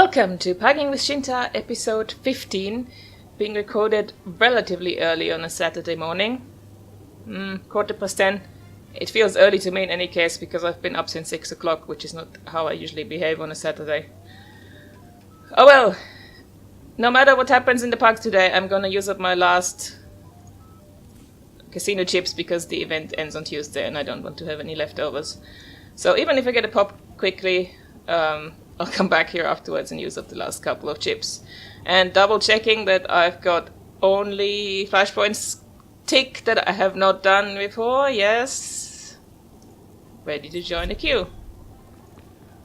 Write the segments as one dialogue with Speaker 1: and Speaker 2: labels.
Speaker 1: Welcome to Pugging with Shintar, episode 15, being recorded relatively early on a Saturday morning. 10:15. It feels early to me in any case because I've been up since 6 o'clock, which is not how I usually behave on a Saturday. Oh well, no matter what happens in the park today, I'm gonna use up my last casino chips because the event ends on Tuesday and I don't want to have any leftovers. So even if I get a pop quickly, I'll come back here afterwards and use up the last couple of chips. And double checking that I've got only flashpoints tick that I have not done before. Yes. Ready to join the queue.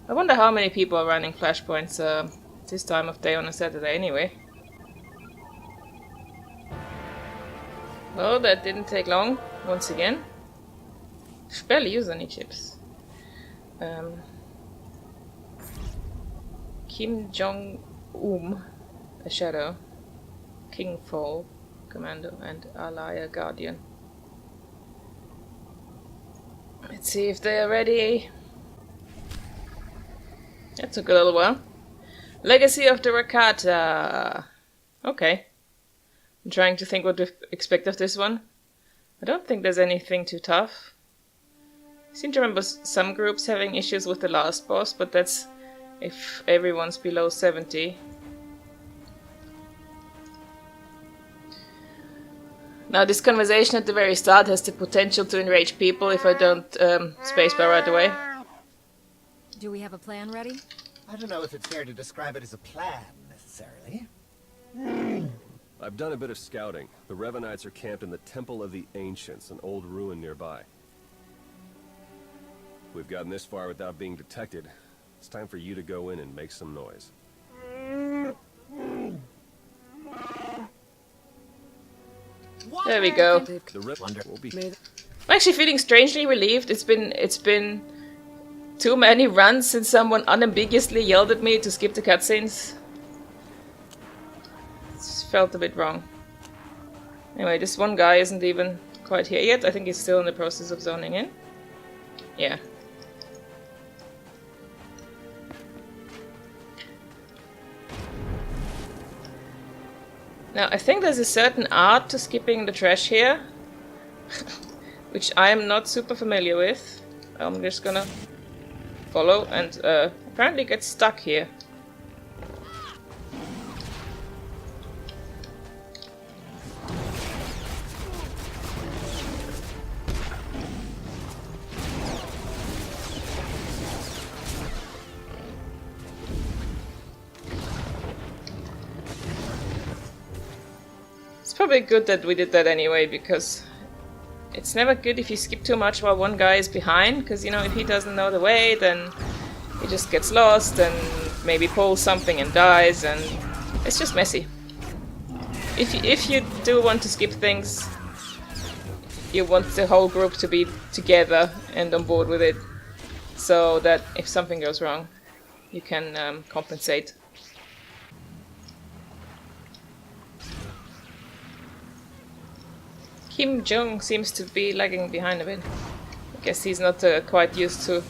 Speaker 1: I wonder how many people are running flashpoints this time of day on a Saturday anyway. Well, that didn't take long, once again. I've barely used any chips. Kim Jong-un, a shadow, King Fall, Commando, and Alaya Guardian. Let's see if they're ready. That took a little while. Legacy of the Rakata. Okay. I'm trying to think what to expect of this one. I don't think there's anything too tough. I seem to remember some groups having issues with the last boss, but that's if everyone's below 70. Now this conversation at the very start has the potential to enrage people if I don't spacebar right away.
Speaker 2: Do we have a plan ready?
Speaker 3: I don't know if it's fair to describe it as a plan, necessarily.
Speaker 4: I've done a bit of scouting. The Revenites are camped in the Temple of the Ancients, an old ruin nearby. We've gotten this far without being detected. It's time for you to go in and make some noise.
Speaker 1: There we go.
Speaker 4: I'm
Speaker 1: actually feeling strangely relieved. It's been too many runs since someone unambiguously yelled at me to skip the cutscenes. It felt a bit wrong. Anyway, this one guy isn't even quite here yet. I think he's still in the process of zoning in. Yeah. Now, I think there's a certain art to skipping the trash here, which I am not super familiar with. I'm just gonna follow and apparently get stuck here. Probably good that we did that anyway, because it's never good if you skip too much while one guy is behind, because you know, if he doesn't know the way, then he just gets lost and maybe pulls something and dies, and it's just messy. If you do want to skip things, you want the whole group to be together and on board with it, so that if something goes wrong, you can compensate. Kim Jong seems to be lagging behind a bit. I guess he's not quite used to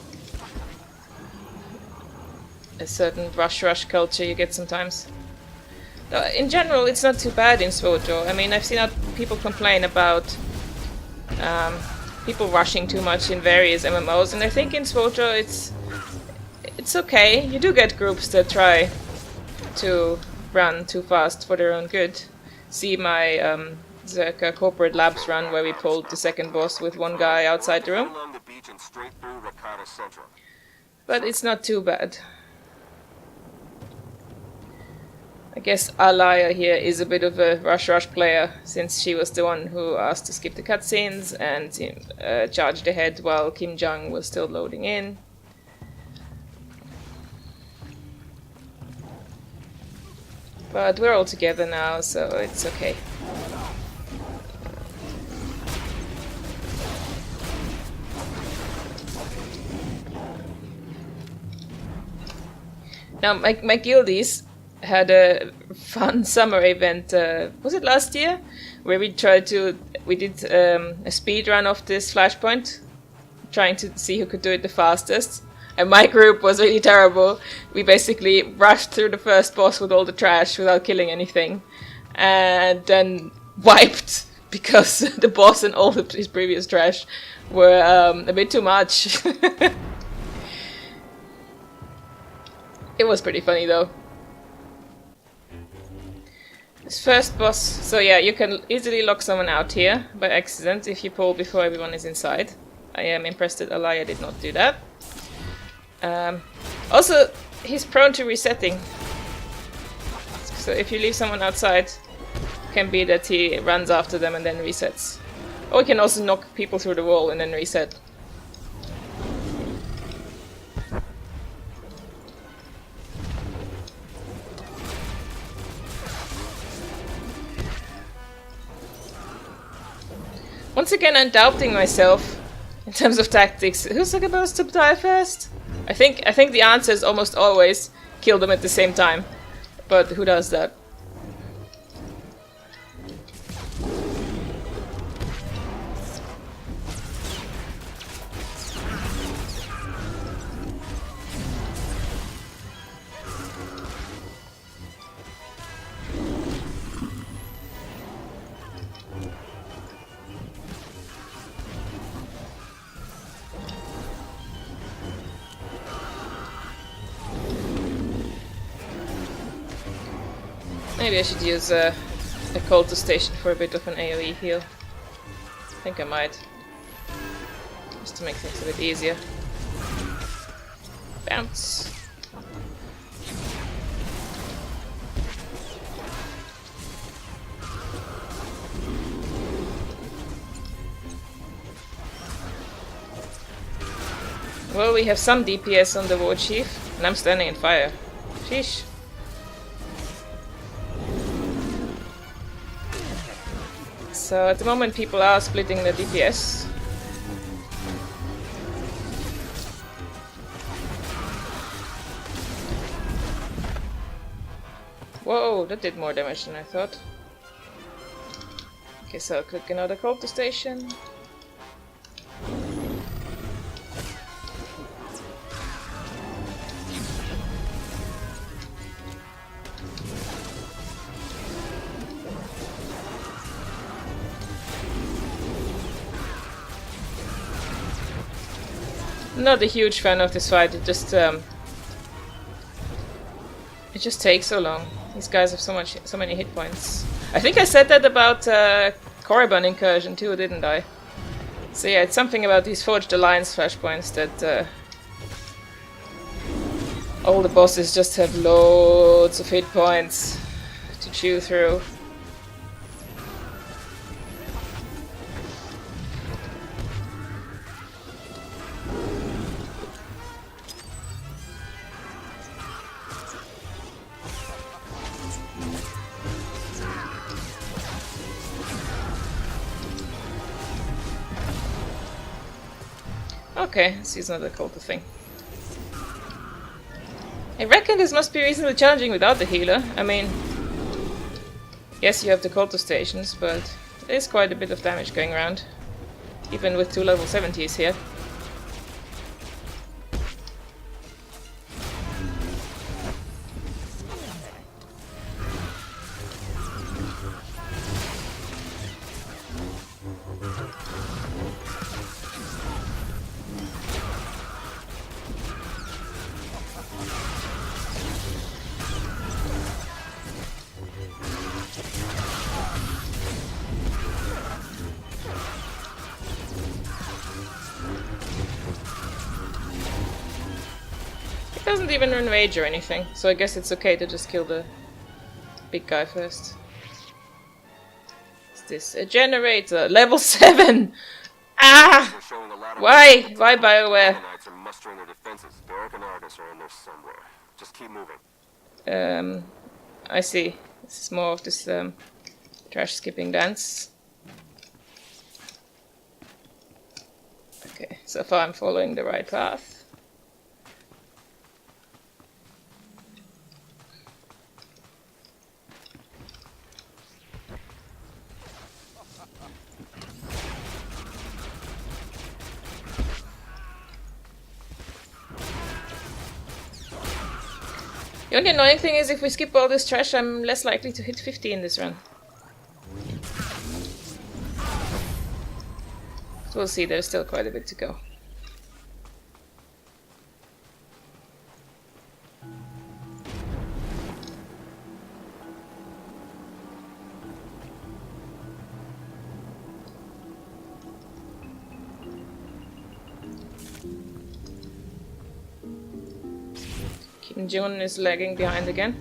Speaker 1: a certain rush culture you get sometimes. In general, it's not too bad in SWOJO. I mean, I've seen people complain about people rushing too much in various MMOs, and I think in SWOJO it's okay. You do get groups that try to run too fast for their own good. See my Zerka Corporate Labs run where we pulled the second boss with one guy outside the room. But it's not too bad. I guess Alaya here is a bit of a rush player, since she was the one who asked to skip the cutscenes and charged ahead while Kim Jong was still loading in. But we're all together now, so it's okay. Now, my guildies had a fun summer event, was it last year? Where we did a speed run of this flashpoint, trying to see who could do it the fastest. And my group was really terrible. We basically rushed through the first boss with all the trash without killing anything. And then wiped because the boss and all of his previous trash were a bit too much. It was pretty funny though. This first boss, so yeah, you can easily lock someone out here by accident if you pull before everyone is inside. I am impressed that Alaya did not do that. Also, he's prone to resetting. So if you leave someone outside, it can be that he runs after them and then resets. Or he can also knock people through the wall and then reset. Once again, I'm doubting myself in terms of tactics. Who's supposed to die first? I think the answer is almost always kill them at the same time. But who does that? Maybe I should use a cultist station for a bit of an AoE heal. I think I might. Just to make things a bit easier. Bounce. Well, we have some DPS on the War Chief, and I'm standing in fire. Sheesh. So at the moment people are splitting the DPS. Whoa, that did more damage than I thought. Okay, so I'll click another cultist station. Not a huge fan of this fight. It just takes so long. These guys have so many hit points. I think I said that about Korriban Incursion too, didn't I? So yeah, it's something about these Forged Alliance flashpoints that all the bosses just have loads of hit points to chew through. Okay, let's use another cultist thing. I reckon this must be reasonably challenging without the healer. I mean, yes, you have the cultist stations, but there's quite a bit of damage going around. Even with 2 level 70s here. Doesn't even run rage or anything, so I guess it's okay to just kill the big guy first. Is this a generator? Level 7! Ah! Why? Why BioWare?
Speaker 4: Just keep moving.
Speaker 1: I see. This is more of this trash skipping dance. Okay, so far I'm following the right path. The only annoying thing is if we skip all this trash, I'm less likely to hit 50 in this run. So we'll see, there's still quite a bit to go. Kim Jun is lagging behind again.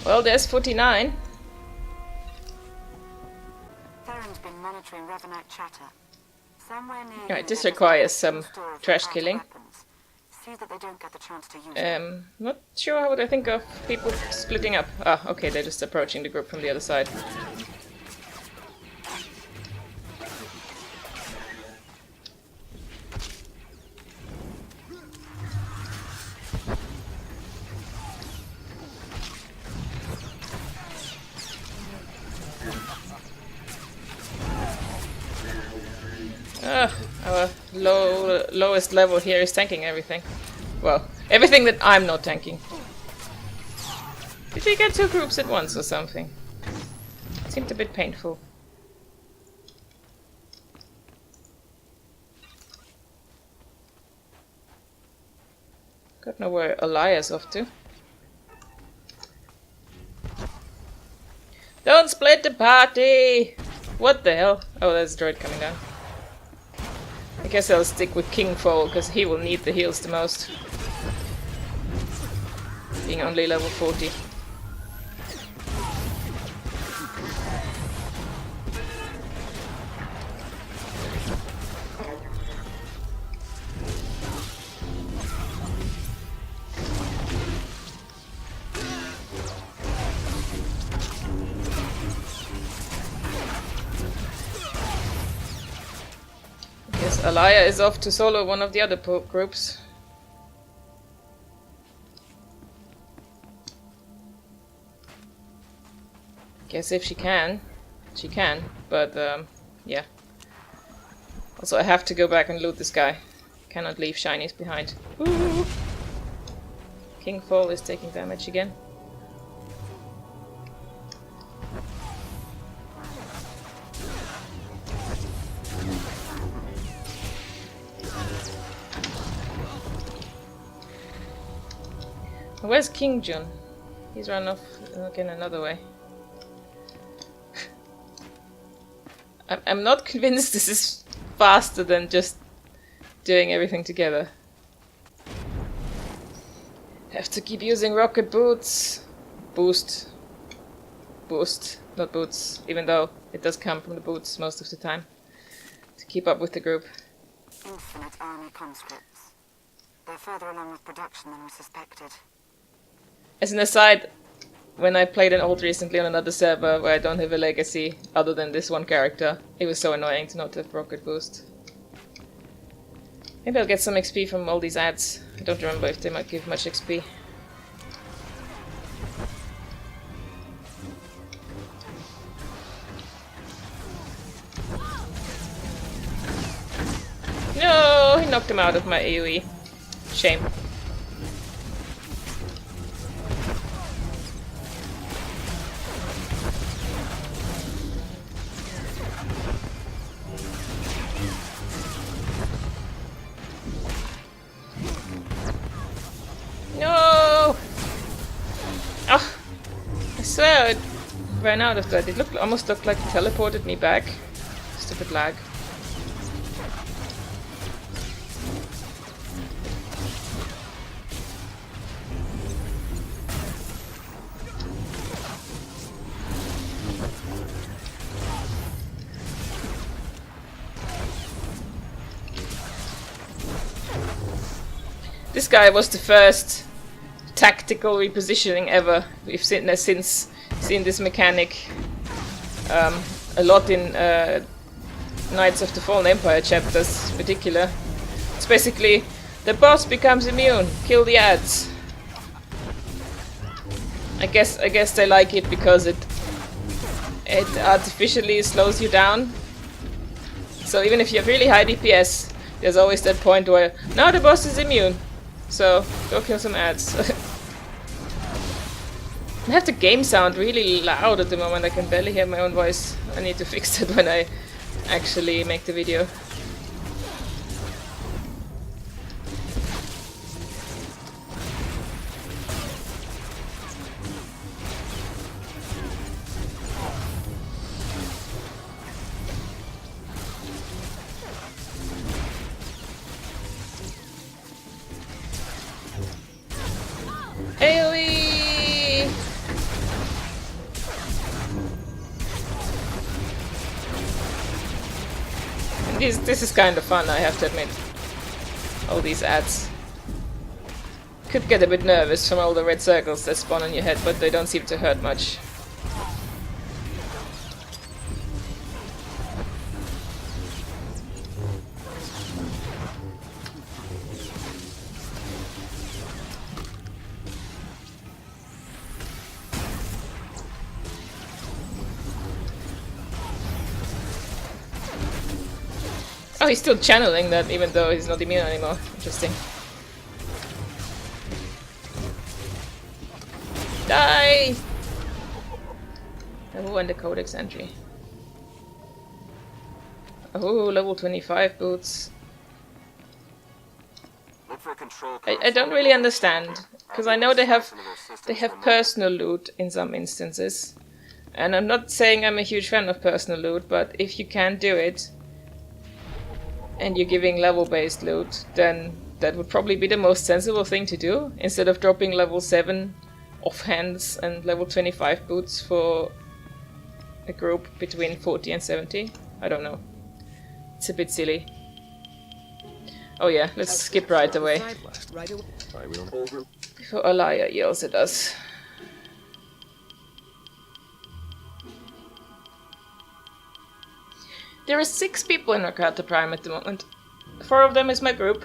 Speaker 1: Well, there's 49.
Speaker 5: Theron's been monitoring Revenite chatter. Somewhere near
Speaker 1: Right, this requires some trash killing.
Speaker 5: See that they don't get the chance to use it.
Speaker 1: Not sure what I think of people splitting up. Ah, okay, they're just approaching the group from the other side. Our lowest level here is tanking everything. Well, everything that I'm not tanking. Did we get two groups at once or something? Seemed a bit painful. Don't know where Elias off to. Don't split the party! What the hell? Oh, there's a droid coming down. I guess I'll stick with King Foal, because he will need the heals the most. Being only level 40. Alaya is off to solo one of the other groups. Guess if she can, but yeah. Also I have to go back and loot this guy. Cannot leave shinies behind. Ooh. King Fall is taking damage again. Where's King Jun? He's run off again another way. I'm not convinced this is faster than just doing everything together. Have to keep using rocket boots. Boost, not boots, even though it does come from the boots most of the time. To keep up with the group.
Speaker 5: Infinite army conscripts. They're further along with production than we suspected.
Speaker 1: As an aside, when I played an old recently on another server where I don't have a legacy other than this one character, it was so annoying to not have rocket boost. Maybe I'll get some XP from all these ads. I don't remember if they might give much XP. No, he knocked him out of my AoE. Shame. No! Oh, I swear I ran out of that. It almost looked like it teleported me back. Stupid lag. This guy was the first tactical repositioning ever. We've seen this mechanic a lot in Knights of the Fallen Empire chapters in particular. It's basically the boss becomes immune, kill the ads. I guess they like it because it artificially slows you down. So even if you have really high DPS, there's always that point where now the boss is immune. So go kill some ads. I have the game sound really loud at the moment. I can barely hear my own voice. I need to fix that when I actually make the video. AoE! This is kind of fun, I have to admit. All these ads. Could get a bit nervous from all the red circles that spawn on your head, but they don't seem to hurt much. Oh, he's still channeling that even though he's not immune anymore. Interesting. Die! Oh, and the codex entry. Oh, level 25 boots. I don't really understand, because I know they have personal loot in some instances. And I'm not saying I'm a huge fan of personal loot, but if you can't do it, and you're giving level-based loot, then that would probably be the most sensible thing to do, instead of dropping level 7 offhands and level 25 boots for a group between 40 and 70. I don't know. It's a bit silly. Oh yeah, let's skip right away. Before Alaya yells at us. There are 6 people in Rakata Prime at the moment. 4 of them is my group.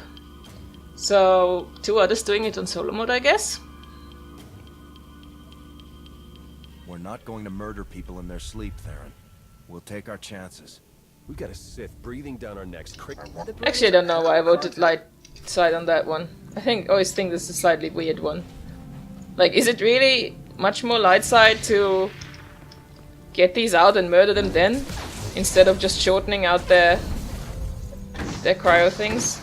Speaker 1: So 2 others doing it on solo mode, I guess.
Speaker 6: We're not going to murder people in their sleep, Theron. We'll take our chances.
Speaker 4: We got a Sith breathing down our necks.
Speaker 1: Actually, I don't know why I voted light side on that one. Always think this is a slightly weird one. Like, is it really much more light side to get these out and murder them then? Instead of just shortening out their cryo things.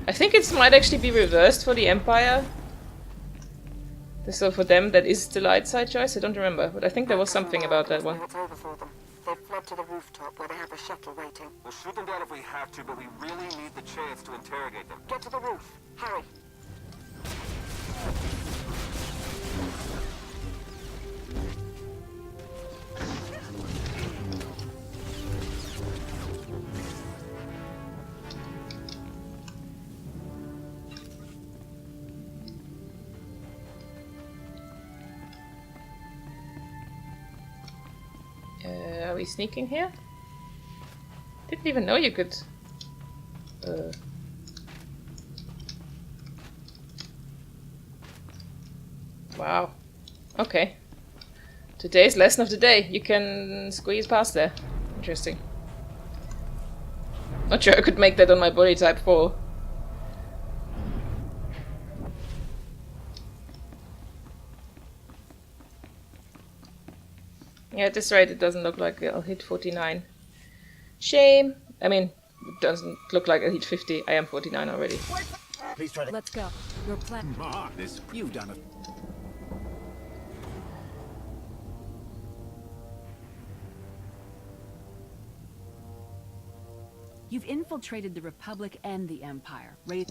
Speaker 1: I think it might actually be reversed for the Empire. So for them that is the light side choice, I don't remember, but I think there was something about that one.
Speaker 5: It's over for them. They've fled to the rooftop where they have a shuttle waiting.
Speaker 7: We'll shoot them down if we have to, but we really need the chance to interrogate them.
Speaker 5: Get to the roof. Hurry.
Speaker 1: Are we sneaking here? Didn't even know you could... Wow. Okay. Today's lesson of the day. You can squeeze past there. Interesting. Not sure I could make that on my body type 4. Yeah, at this rate it doesn't look like I'll hit 49. Shame. I mean, it doesn't look like I'll hit 50. I am 49 already.
Speaker 3: Please try to...
Speaker 2: Let's go. Your plan.
Speaker 3: This, you've done it.
Speaker 8: You've infiltrated the Republic and the Empire.
Speaker 6: Let's...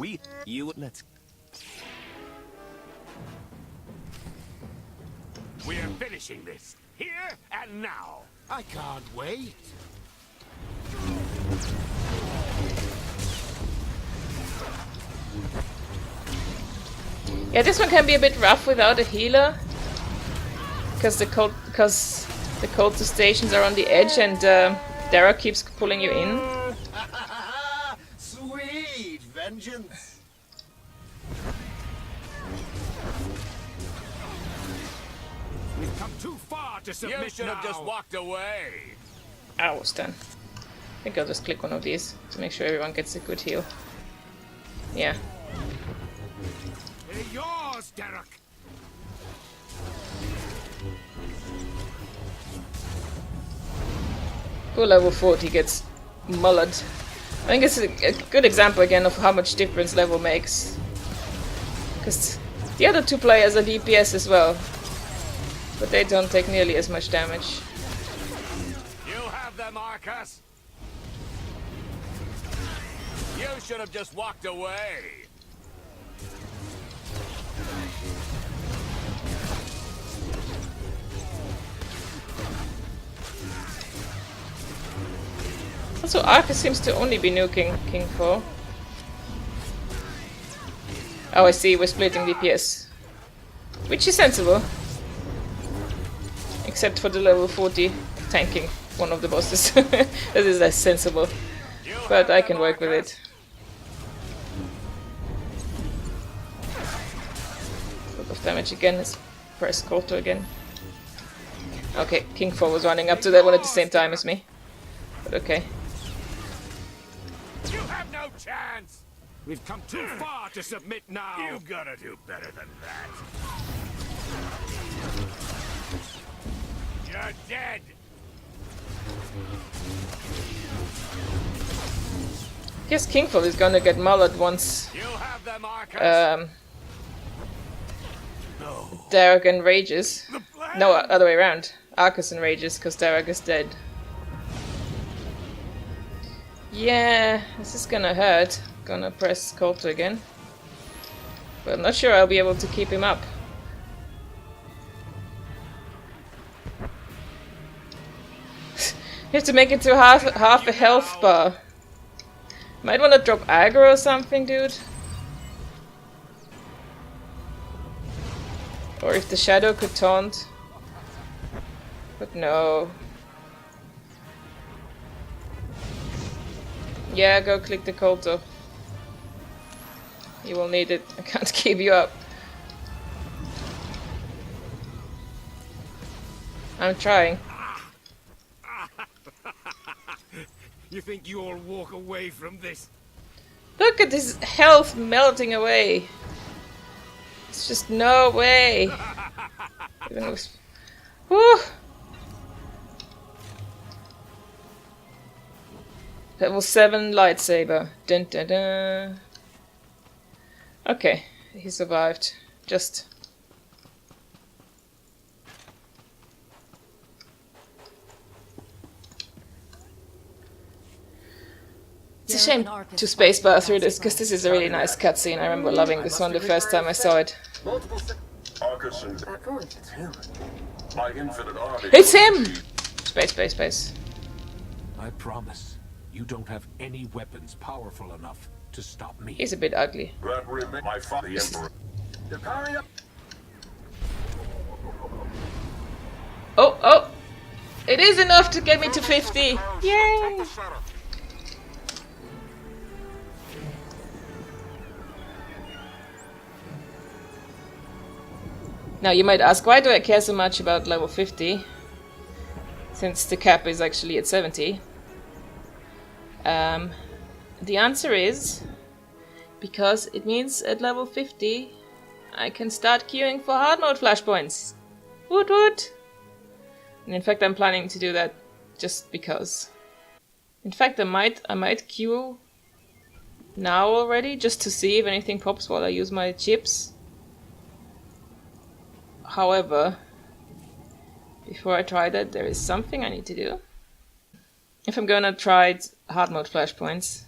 Speaker 7: We're finishing this. Here and now.
Speaker 3: I can't wait.
Speaker 1: Yeah, this one can be a bit rough without a healer. Because the cultist stations are on the edge and Dara keeps pulling you in.
Speaker 3: Sweet vengeance. too far to submit.
Speaker 7: You should have just walked away.
Speaker 1: Ow, stun. I think I'll just click one of these to make sure everyone gets a good heal. Yeah.
Speaker 3: They're yours, Derek.
Speaker 1: Poor level 40 gets mullered. I think it's a good example again of how much difference level makes. Because the other two players are DPS as well, but they don't take nearly as much damage.
Speaker 7: You have them, Marcus. You should have just walked away.
Speaker 1: Also, Arcus seems to only be nuking King 4. Oh, I see, we're splitting DPS. Which is sensible. Except for the level 40 tanking one of the bosses. That is less sensible. But I can work with it. A lot of damage again. Let's press Koto again. Okay, King 4 was running up to that one at the same time as me. But okay.
Speaker 7: You have no chance.
Speaker 3: We've come too far to submit now.
Speaker 7: You gotta do better than that. You're dead.
Speaker 1: Guess King 4 is gonna get mullered once
Speaker 7: You have them, Marcus.
Speaker 1: Derek enrages. No, other way around. Arcus enrages because Derek is dead. Yeah, this is gonna hurt. Gonna press Koto again. But I'm not sure I'll be able to keep him up. You have to make it to half a health bar. Might wanna drop aggro or something, dude. Or if the shadow could taunt. But no. Yeah, go click the Koto. You will need it. I can't keep you up. I'm trying.
Speaker 3: You think you'll walk away from this?
Speaker 1: Look at his health melting away. It's just no way. Even with... Whew. Level 7 lightsaber. Dun dun dun. Okay, he survived. Just. It's a shame to spacebar through this, because this is a really nice cutscene. I remember loving this one the first time I saw it.
Speaker 9: Arcus and my infinite army.
Speaker 1: It's him! Space, space, space.
Speaker 10: I promise, you don't have any weapons powerful enough to stop me.
Speaker 1: He's a bit ugly.
Speaker 9: That remains my father, the Emperor. You're powering up.
Speaker 1: Oh, oh! It is enough to get me to 50! Yay! Now you might ask, why do I care so much about level 50? Since the cap is actually at 70. The answer is because it means at level 50 I can start queuing for hard mode flashpoints. Woot woot! And in fact I'm planning to do that just because. In fact I might queue now already just to see if anything pops while I use my chips. However, before I try that, there is something I need to do. If I'm gonna try hard mode flashpoints,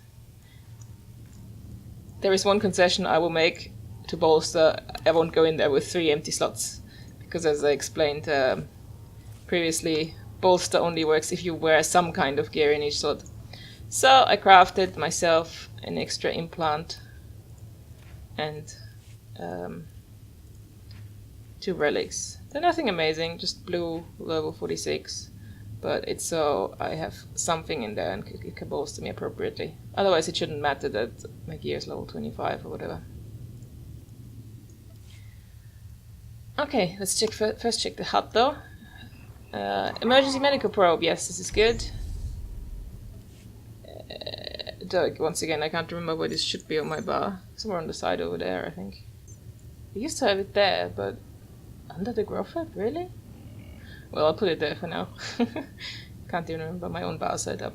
Speaker 1: there is one concession I will make to bolster. I won't go in there with 3 empty slots, because as I explained previously, bolster only works if you wear some kind of gear in each slot. So I crafted myself an extra implant and 2 relics. They're nothing amazing, just blue level 46, but it's so I have something in there and it can bolster me appropriately. Otherwise it shouldn't matter that my gear is level 25 or whatever. Okay, let's check first check the HUD though. Emergency medical probe. Yes, this is good. Once again, I can't remember where this should be on my bar. Somewhere on the side over there, I think. I used to have it there, but under the grow fed? Really? Well, I'll put it there for now. Can't even remember my own bar setup.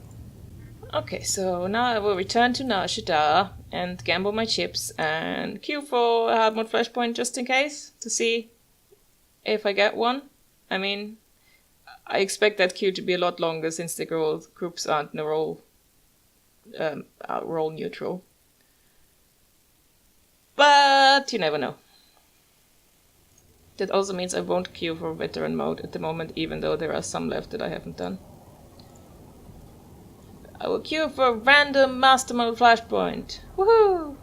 Speaker 1: Okay, so now I will return to Shintar and gamble my chips and queue for a hard mode flashpoint just in case to see if I get one. I mean, I expect that queue to be a lot longer since the groups aren't role neutral. But you never know. That also means I won't queue for veteran mode at the moment, even though there are some left that I haven't done. I will queue for random master mode flashpoint. Woohoo!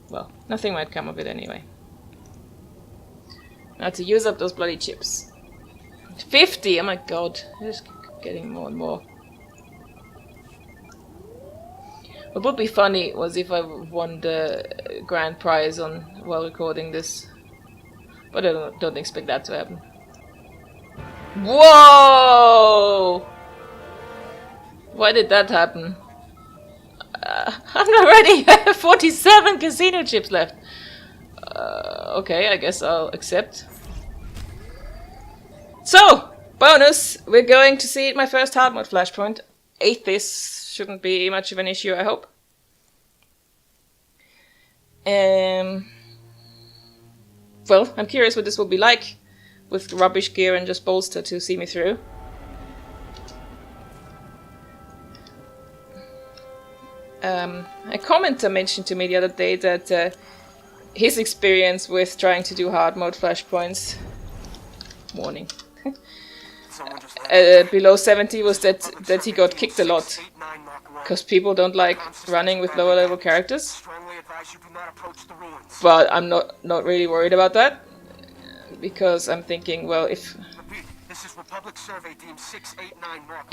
Speaker 1: Well, nothing might come of it anyway. Now to use up those bloody chips. 50! Oh my god, they're just getting more and more. What would be funny was if I won the grand prize while recording this. But I don't expect that to happen. Whoa! Why did that happen? I'm not ready! I have 47 casino chips left. Okay, I guess I'll accept. So, bonus! We're going to see my first hard mode flashpoint. This shouldn't be much of an issue, I hope. Well, I'm curious what this will be like with rubbish gear and just bolster to see me through. A commenter mentioned to me the other day that his experience with trying to do hard mode flashpoints, warning, below 70 was that he got kicked a lot because people don't like running with lower level characters. But I'm not really worried about that, because I'm thinking, well, if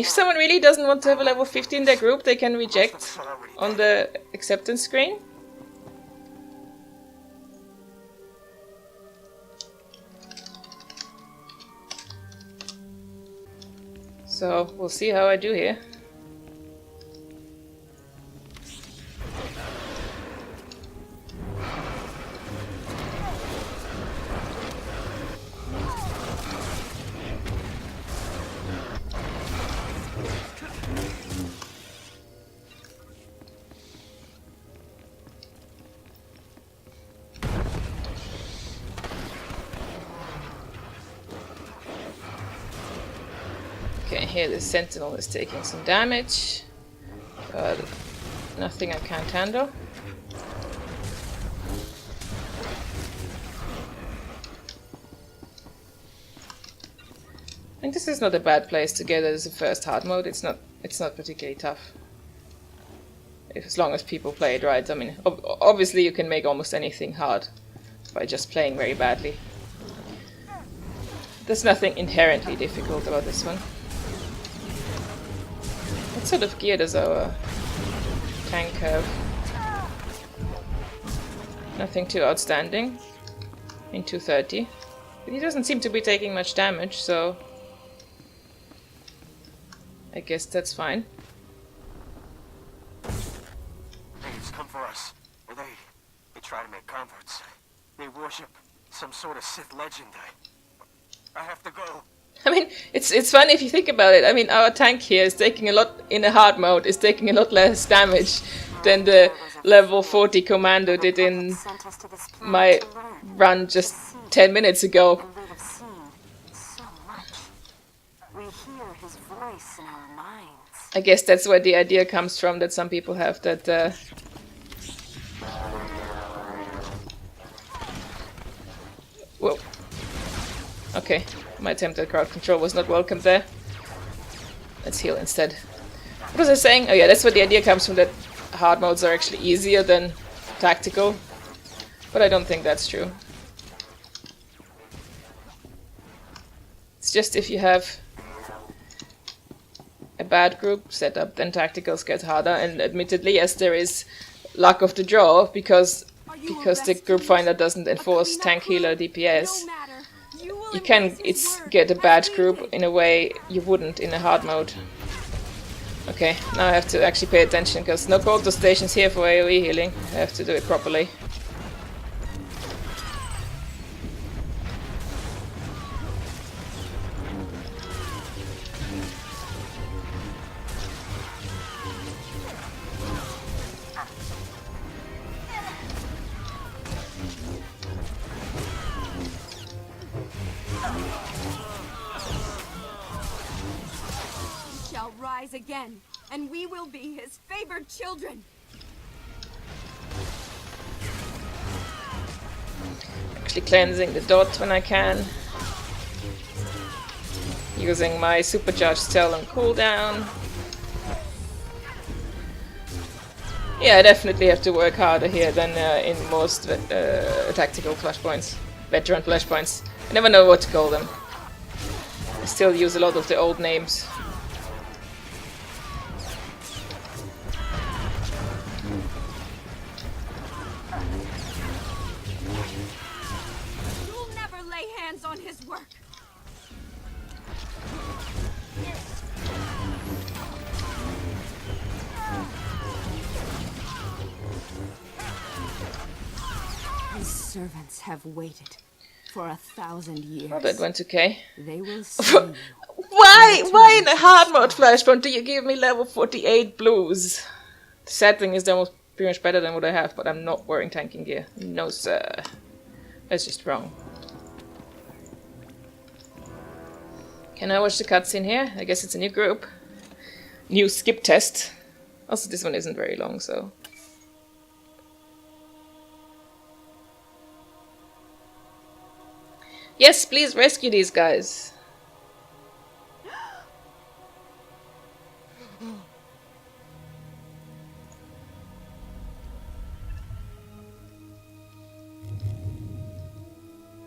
Speaker 1: someone really doesn't want to have a level 50 in their group, they can reject on the acceptance screen. So we'll see how I do here. Okay, here the sentinel is taking some damage, but nothing I can't handle. I think this is not a bad place to get it as a first hard mode. It's not particularly tough, as long as people play it right. I mean, obviously you can make almost anything hard by just playing very badly. There's nothing inherently difficult about this one. What sort of gear does our tank have? Nothing too outstanding. In 230. But he doesn't seem to be taking much damage, so I guess that's fine.
Speaker 7: They've come for us. They try to make converts. They worship some sort of Sith legend. I have to go.
Speaker 1: I mean, it's funny if you think about it. I mean, our tank here is taking a lot, in a hard mode, is taking a lot less damage than the level 40 commando did in my run just 10 minutes ago. I guess that's where the idea comes from, that some people have that... Whoa. Okay. My attempt at crowd control was not welcome there. Let's heal instead. What was I saying? Oh yeah, that's where the idea comes from, that hard modes are actually easier than tactical. But I don't think that's true. It's just if you have a bad group setup, then tacticals get harder. And admittedly, yes, there is luck of the draw, because the group finder doesn't enforce tank healer DPS. you can get a bad group in a way you wouldn't in a hard mode. Okay, now I have to actually pay attention because no Colto stations here for AoE healing. I have to do it properly.
Speaker 2: Rise again, and we will be his favored children.
Speaker 1: Actually cleansing the dot when I can. Using my supercharged cell on cooldown. Yeah, I definitely have to work harder here than in most tactical flashpoints. Veteran flashpoints. I never know what to call them. I still use a lot of the old names.
Speaker 2: On his work. His servants have waited for 1,000 years.
Speaker 1: Oh, that went okay.
Speaker 2: They will see you.
Speaker 1: Why in a hard mode flashpoint do you give me level 48 blues? The sad thing is they're almost pretty much better than what I have, but I'm not wearing tanking gear. No sir. That's just wrong. Can I watch the cutscene here? I guess it's a new group. New skip test. Also, this one isn't very long, so... Yes, please rescue these guys.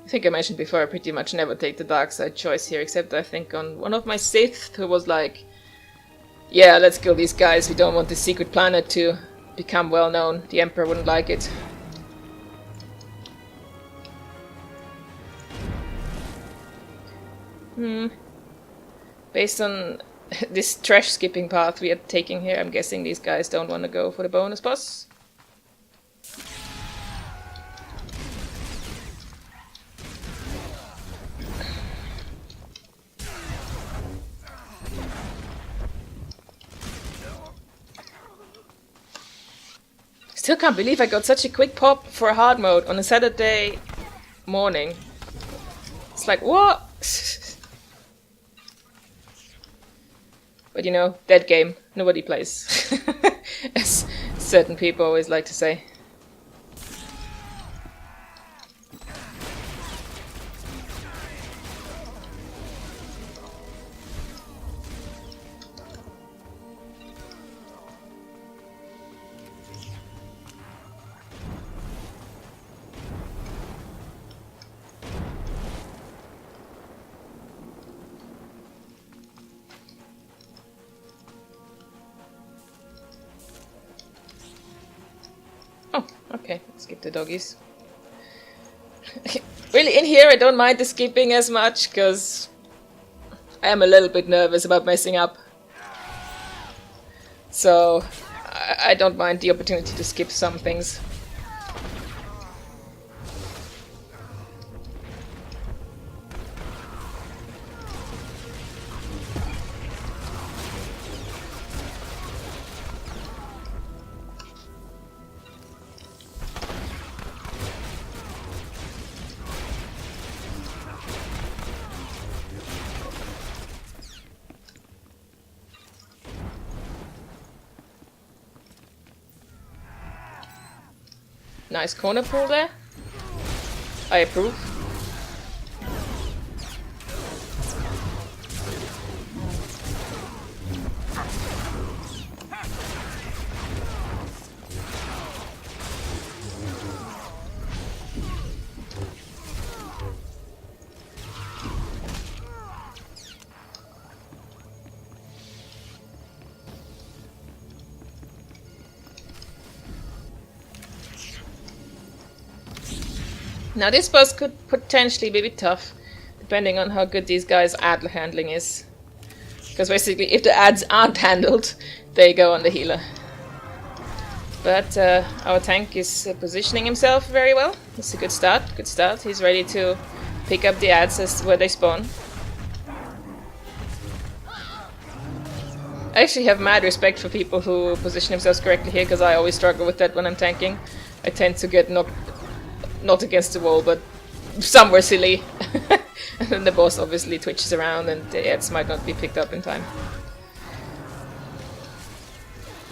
Speaker 1: I think I mentioned before, I pretty much never take the dark side choice here, except I think on one of my Sith who was like, yeah, let's kill these guys, we don't want this secret planet to become well known, the Emperor wouldn't like it. Based on this trash skipping path we are taking here, I'm guessing these guys don't want to go for the bonus boss. Still can't believe I got such a quick pop for a hard mode on a Saturday morning. It's like, what? But you know, dead game. Nobody plays. As certain people always like to say. Okay, skip the doggies. Really, in here I don't mind the skipping as much, because I am a little bit nervous about messing up. So, I don't mind the opportunity to skip some things. Nice corner pull there. I approve. Now this boss could potentially be a bit tough. The depending on how good these guys' ad handling is. Because basically, if the ads aren't handled, they go on the healer. But our tank is positioning himself very well. It's a good start, good start. He's ready to pick up the ads as where they spawn. I actually have mad respect for people who position themselves correctly here, because I always struggle with that when I'm tanking. I tend to get knocked, not against the wall, but somewhere silly. And then the boss obviously twitches around and the ads might not be picked up in time.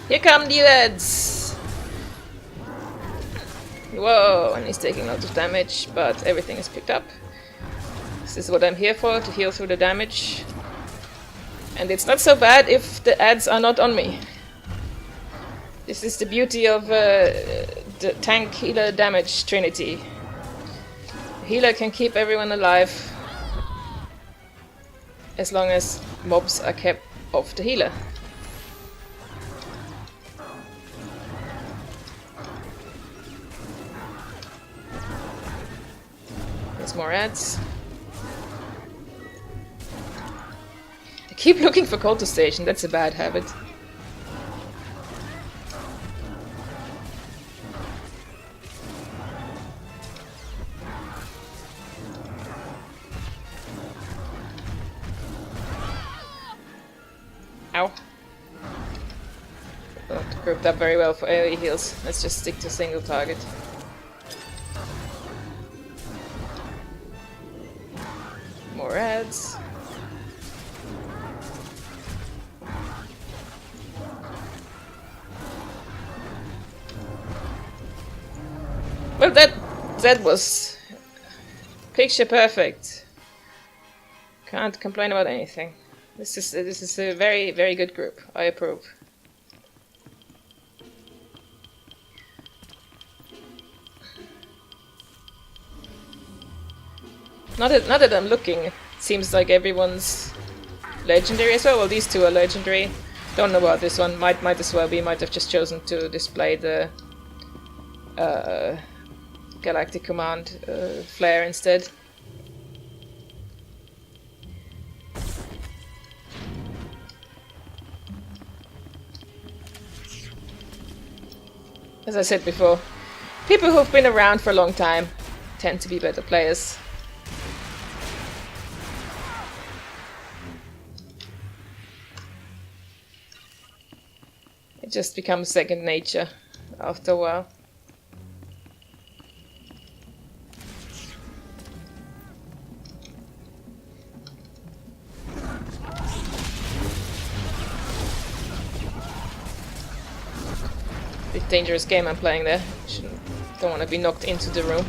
Speaker 1: Here come the ads! Whoa, and he's taking lots of damage, but everything is picked up. This is what I'm here for, to heal through the damage. And it's not so bad if the ads are not on me. This is the beauty of the tank healer damage trinity. The healer can keep everyone alive as long as mobs are kept off the healer. There's more ads. I keep looking for Culto Station, that's a bad habit. Ow. Not grouped up very well for AoE heals. Let's just stick to single target. More ads. Well, that was picture perfect. Can't complain about anything. This is a very, very good group. I approve. Not that I'm looking, it seems like everyone's legendary as well. Well, these two are legendary. Don't know about this one. Might as well be. Might have just chosen to display the Galactic Command flare instead. As I said before, people who've been around for a long time tend to be better players. It just becomes second nature after a while. Bit dangerous game I'm playing there. Don't want to be knocked into the room.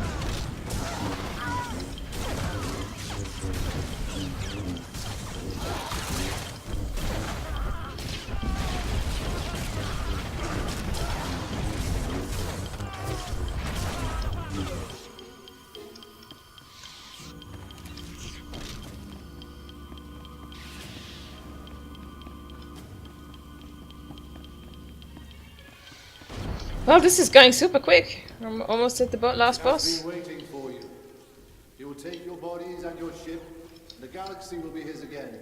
Speaker 1: Well, this is going super quick. I'm almost at the last boss.
Speaker 11: I've been waiting for you. He will take your bodies and your ship, and the galaxy will be his again.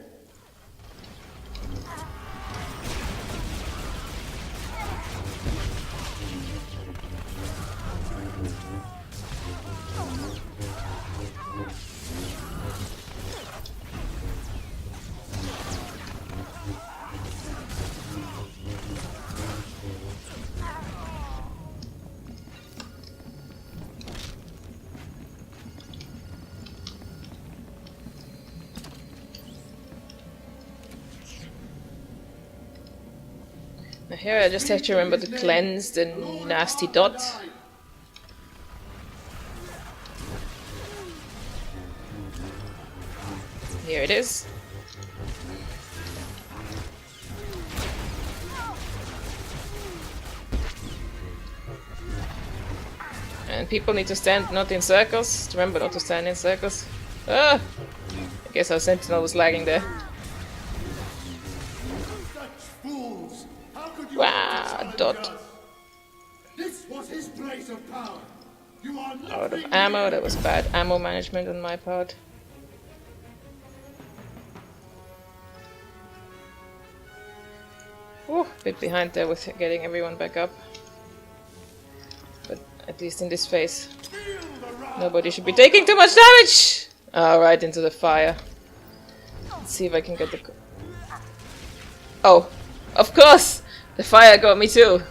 Speaker 1: Here I just have to remember to cleanse the nasty dot. Here it is. And people need to stand not in circles. Remember not to stand in circles. Ah! I guess our sentinel was lagging there. Wow, dot.
Speaker 11: This was his place of power. You are
Speaker 1: Out of ammo, that was bad ammo management on my part. Ooh, a bit behind there with getting everyone back up. But at least in this phase, nobody should be taking too much damage! Right into the fire. Let's see if I can get the... Oh, of course! The fire got me too!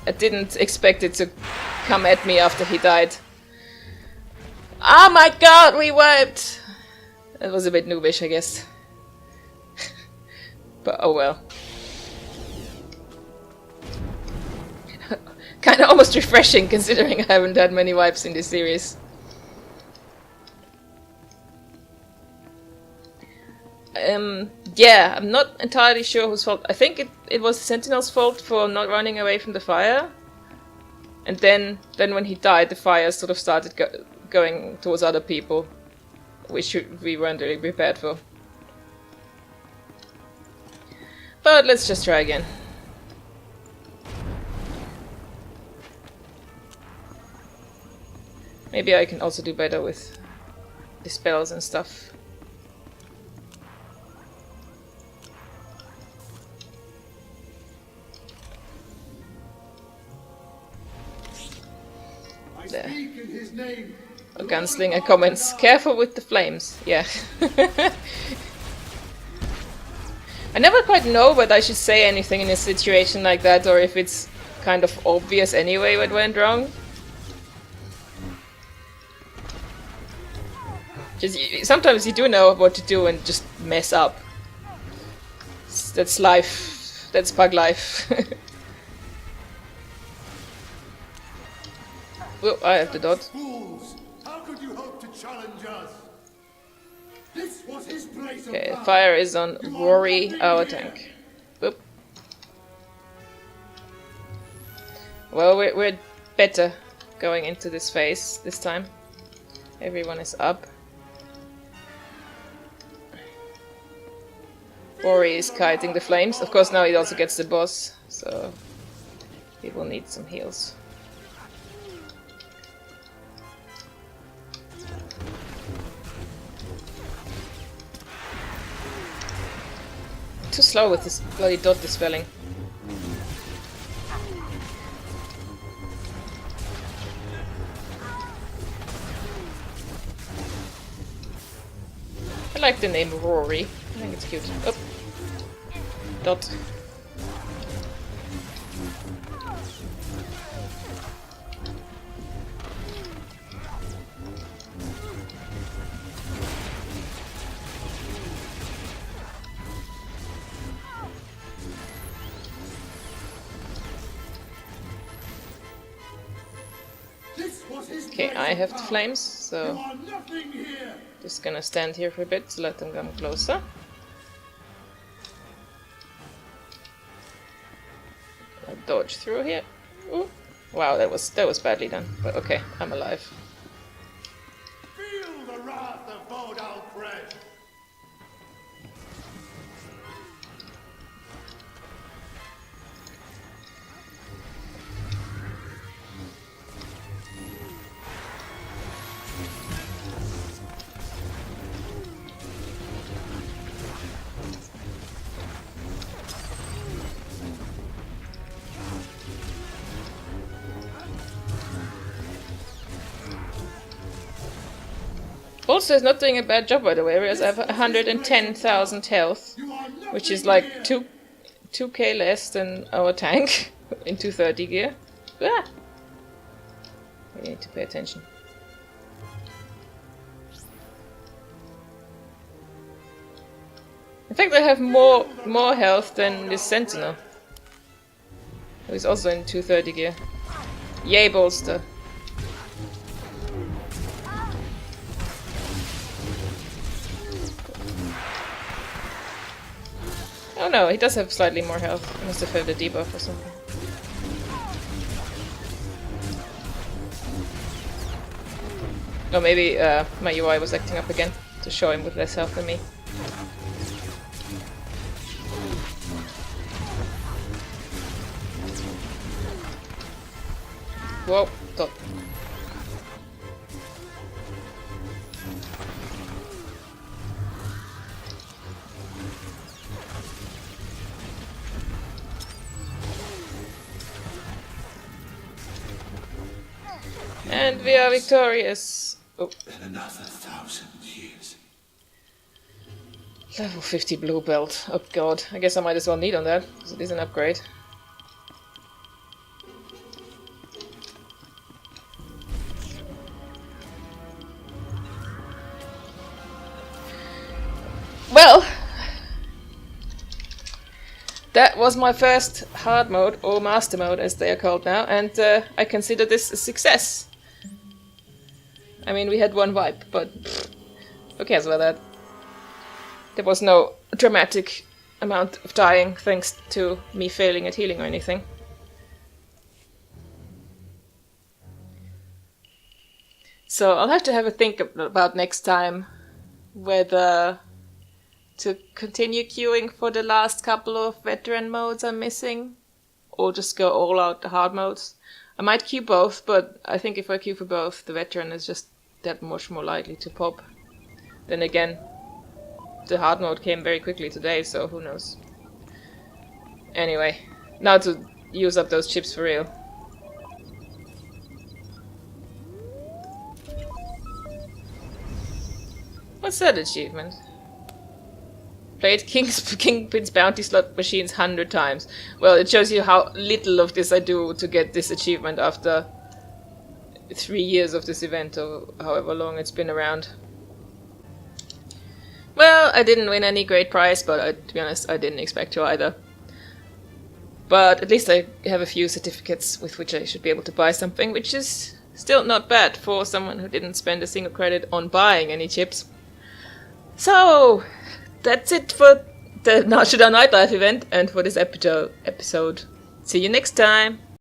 Speaker 1: I didn't expect it to come at me after he died. Oh my god, we wiped! That was a bit noobish, I guess. But oh well. Kinda almost refreshing considering I haven't had many wipes in this series. Yeah, I'm not entirely sure whose fault. I think it was Sentinel's fault for not running away from the fire. And then when he died, the fire sort of started going towards other people, which we weren't really prepared for. But let's just try again. Maybe I can also do better with the spells and stuff. There. A gunslinger comments, careful with the flames. Yeah. I never quite know whether I should say anything in a situation like that or if it's kind of obvious anyway what went wrong. Sometimes you do know what to do and just mess up. That's life. That's Pug life. Oh, I have the dot.
Speaker 11: Fools! How could you hope to challenge us? This was his place of
Speaker 1: Okay,
Speaker 11: power.
Speaker 1: fire is on Rory, our tank. Oop. Well, we're better going into this phase this time. Everyone is up. Rory is kiting the flames. Of course, now he also gets the boss, so he will need some heals. Too slow with this bloody dot dispelling. I like the name Rory. I think it's cute. Oh. Dot. Okay, I have the flames, so just gonna stand here for a bit to let them come closer. I'll dodge through here. Ooh. Wow, that was badly done. But okay, I'm alive.
Speaker 11: Feel the wrath of Bodal Crest.
Speaker 1: Also, is not doing a bad job, by the way, whereas I have 110,000 health, which is like 2k less than our tank in 230 gear. Ah! We need to pay attention. In fact, I have more health than this Sentinel, who is also in 230 gear. Yay, bolster! Oh no, he does have slightly more health. He must have had a debuff or something. Or maybe my UI was acting up again to show him with less health than me. Whoa, stop. And we are victorious. Oh.
Speaker 10: In another 1,000 years.
Speaker 1: Level 50 blue belt. Oh god, I guess I might as well need on that, because it is an upgrade. Well, that was my first hard mode, or master mode as they are called now, and I consider this a success. I mean, we had one wipe, but who cares about that? There was no dramatic amount of dying thanks to me failing at healing or anything. So I'll have to have a think about next time whether to continue queuing for the last couple of veteran modes I'm missing, or just go all out the hard modes. I might queue both, but I think if I queue for both, the veteran is just that much more likely to pop. Then again, the hard mode came very quickly today, so who knows. Anyway, now to use up those chips for real. What's that achievement? Played Kingpin's bounty slot machines 100 times. Well, it shows you how little of this I do to get this achievement after 3 years of this event, or however long it's been around. Well, I didn't win any great prize, but to be honest, I didn't expect to either. But at least I have a few certificates with which I should be able to buy something, which is still not bad for someone who didn't spend a single credit on buying any chips. So, that's it for the Nashida Nightlife event and for this episode. See you next time!